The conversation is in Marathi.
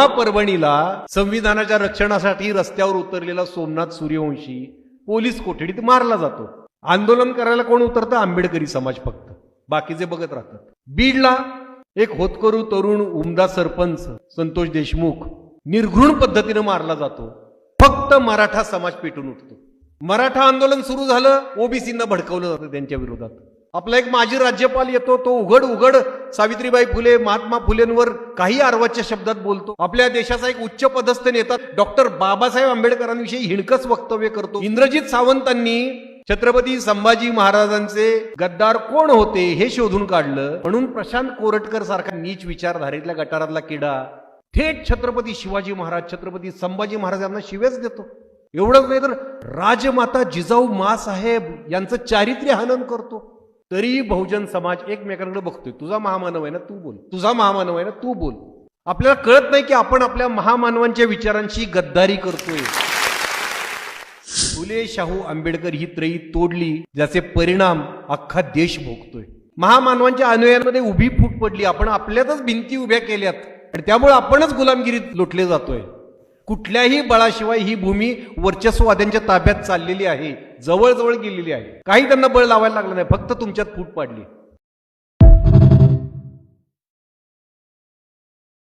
महापर्वणीला संविधानाच्या रक्षणासाठी रस्त्यावर उतरलेला सोमनाथ सूर्यवंशी पोलीस कोठडीत मारला जातो. आंदोलन करायला कोण उतरतं? आंबेडकरी समाज फक्त, बाकीचे बघत राहतात. बीडला एक होतकरू तरुण उमदा सरपंच संतोष देशमुख निर्घृण पद्धतीने मारला जातो. फक्त मराठा समाज पेटून उठतो. मराठा आंदोलन सुरू झालं, ओबीसींना भडकवलं जातं त्यांच्या विरोधात. आपला एक माजी राज्यपाल येतो, तो उघड सावित्रीबाई फुले महात्मा फुलेंवर काही अर्वाच्या शब्दात बोलतो. आपल्या देशाचा एक उच्च पदस्थ नेता डॉक्टर बाबासाहेब आंबेडकरांविषयी हिणकस वक्तव्य करतो. इंद्रजित सावंतांनी छत्रपती संभाजी महाराजांचे गद्दार कोण होते हे शोधून काढलं, म्हणून प्रशांत कोरटकर सारखा नीच विचारधारेतल्या गटारातला किडा थेट छत्रपती शिवाजी महाराज छत्रपती संभाजी महाराज यांना शिवेच देतो. एवढंच नाही तर राजमाता जिजाऊ मासाहेब यांचं चारित्र्य हनन करतो. तरी बहुजन समाज एकमेकांकडे बघतोय. तुझा महामानव आहे ना, तू बोल. तुझा महामानव आहे ना, तू बोल. आपल्याला कळत नाही की आपण आपल्या महामानवांच्या विचारांची गद्दारी करतोय. फुले शाहू आंबेडकर ही त्रयी तोडली, ज्याचे परिणाम अख्खा देश भोगतोय. महामानवांच्या अनुयायांमध्ये उभी फूट पडली. आपण आपल्यातच भिंती उभ्या केल्यात आणि त्यामुळे आपणच गुलामगिरीत लोटले जातोय. कुठल्याही बळाशिवाय ही भूमी वर्चस्ववाद्यांच्या ताब्यात चाललेली आहे, जवळजवळ गेलेली आहे. काही त्यांना बळ लावायला लागलं नाही, फक्त तुमच्यात फूट पाडली.